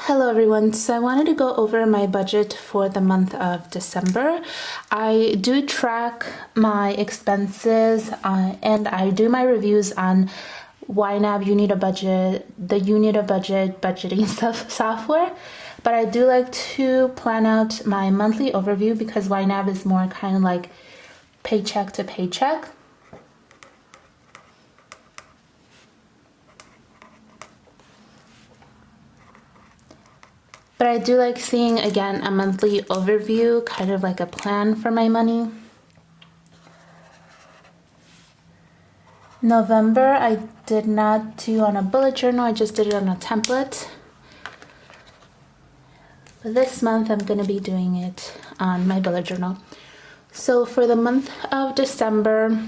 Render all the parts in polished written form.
Hello everyone, so I wanted to go over my budget for the month of December. I do track my expenses and I do my reviews on YNAB Unit of Budget, the Unit of Budget budgeting software, but I do like to plan out my monthly overview because YNAB is more kind of like paycheck to paycheck. But I do like seeing, again, a monthly overview, kind of like a plan for my money. November, I did not do on a bullet journal, I just did it on a template. But this month, I'm going to be doing it on my bullet journal. So for the month of December,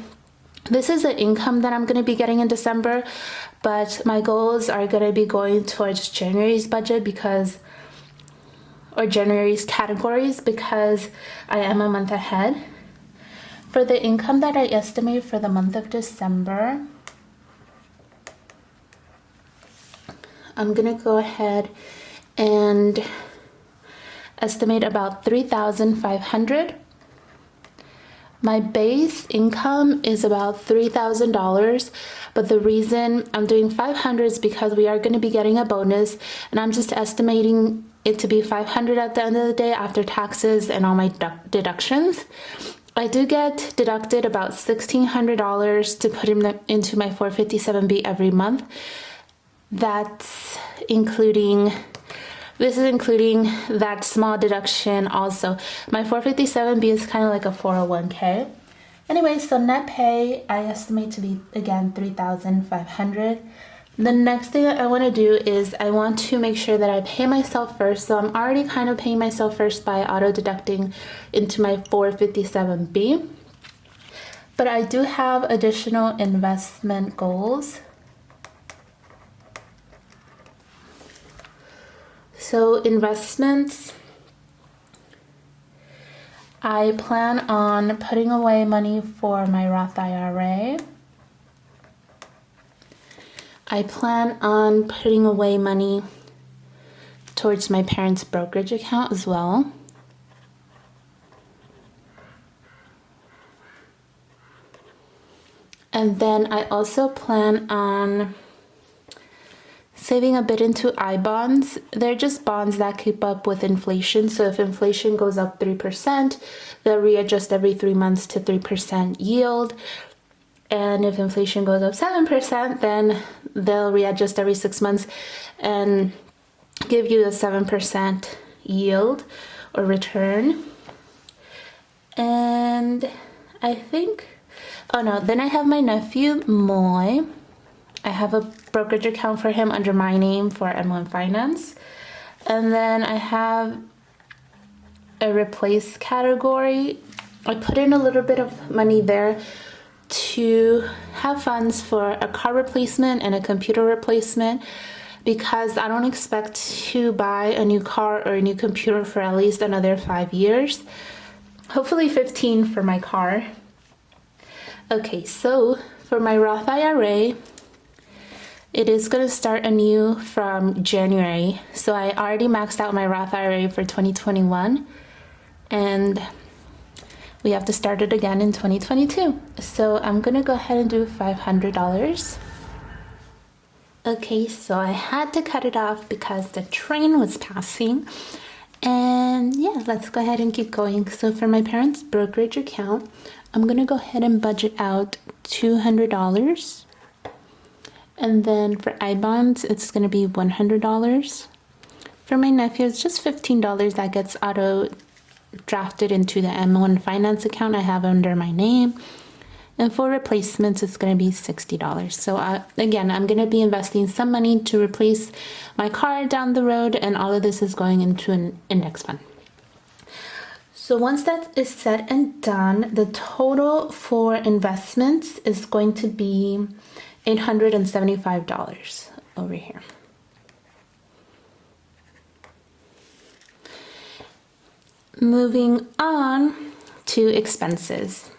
this is the income that I'm going to be getting in December, but my goals are going to be going towards January's budget or January's categories because I am a month ahead. For the income that I estimate for the month of December, I'm gonna go ahead and estimate about $3,500. My base income is about $3,000, but the reason I'm doing 500 is because we are going to be getting a bonus, and I'm just estimating it to be 500 at the end of the day after taxes and all my deductions. I do get deducted about $1,600 to put into my 457B every month. This is including that small deduction also. My 457B is kind of like a 401k. Anyway, so net pay, I estimate to be, again, $3,500. The next thing I want to do is I want to make sure that I pay myself first. So I'm already kind of paying myself first by auto deducting into my 457B. But I do have additional investment goals. So investments, I plan on putting away money for my Roth IRA. I plan on putting away money towards my parents' brokerage account as well. And then I also plan on saving a bit into I-bonds. They're just bonds that keep up with inflation. So if inflation goes up 3%, they'll readjust every 3 months to 3% yield. And if inflation goes up 7%, then they'll readjust every 6 months and give you a 7% yield or return. And I think, then I have my nephew, Moy. I have a brokerage account for him under my name for M1 Finance. And then I have a replace category. I put in a little bit of money there to have funds for a car replacement and a computer replacement because I don't expect to buy a new car or a new computer for at least another 5 years. Hopefully 15 for my car. Okay, so for my Roth IRA, it is going to start anew from January. So I already maxed out my Roth IRA for 2021 and we have to start it again in 2022. So I'm going to go ahead and do $500. Okay, so I had to cut it off because the train was passing. And yeah, let's go ahead and keep going. So for my parents' brokerage account, I'm going to go ahead and budget out $200. And then for I-bonds, it's going to be $100. For my nephew, it's just $15 that gets auto drafted into the M1 Finance account I have under my name. And for replacements, it's going to be $60. So again, I'm going to be investing some money to replace my car down the road, and all of this is going into an index fund. So once that is said and done, the total for investments is going to be $875 over here. Moving on to expenses.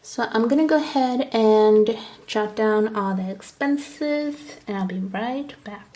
So So I'm gonna go ahead and jot down all the expenses and I'll be right back.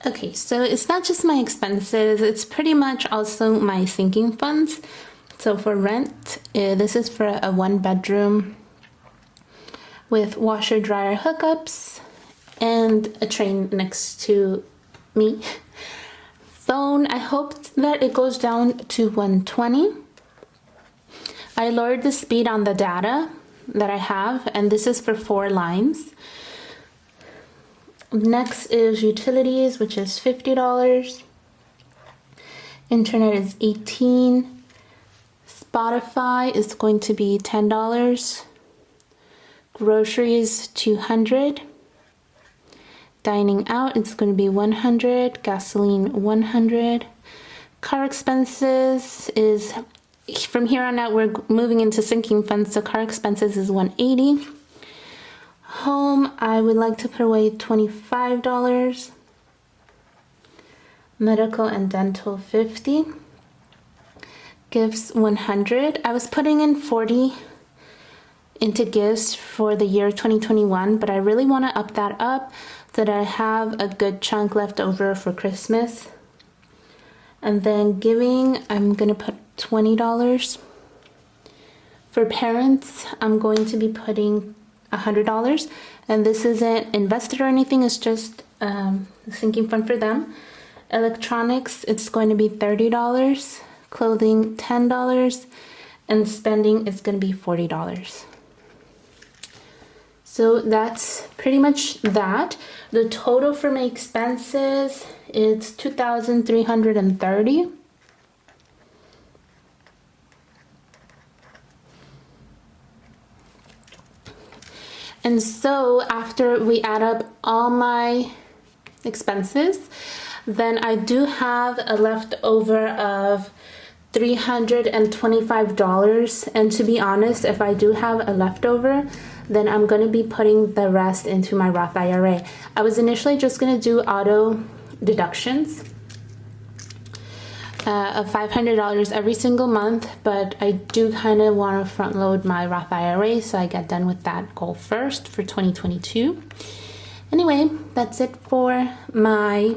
Okay, so it's not just my expenses, it's pretty much also my sinking funds. So for rent, this is for a 1-bedroom with washer dryer hookups and a train next to me. Phone, I hoped that it goes down to 120. I lowered the speed on the data that I have, and this is for 4 lines. Next is utilities, which is $50. Internet is $18. Spotify is going to be $10. Groceries, $200. Dining out, it's going to be $100. Gasoline, $100. Car expenses is, from here on out, we're moving into sinking funds, so car expenses is $180. Home, I would like to put away $25. Medical and dental, $50. Gifts, $100. I was putting in $40 into gifts for the year 2021, but I really want to up that up so that I have a good chunk left over for Christmas. And then giving, I'm going to put $20. For parents, I'm going to be putting $100, and this isn't invested or anything, it's just a sinking fund for them. Electronics, it's going to be $30. Clothing, $10. And spending is going to be $40. So that's pretty much that. The total for my expenses is $2,330. And so after we add up all my expenses, then I do have a leftover of $325. And to be honest, if I do have a leftover, then I'm going to be putting the rest into my Roth IRA. I was initially just going to do auto deductions of $500 every single month, but I do kind of want to front load my Roth IRA, so I get done with that goal first for 2022. Anyway, that's it for my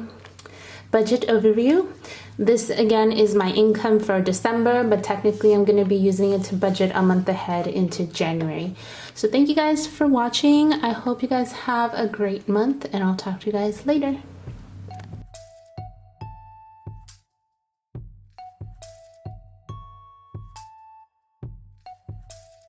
budget overview. This again is my income for December, but technically I'm going to be using it to budget a month ahead into January. So thank you guys for watching. I hope you guys have a great month, and I'll talk to you guys later.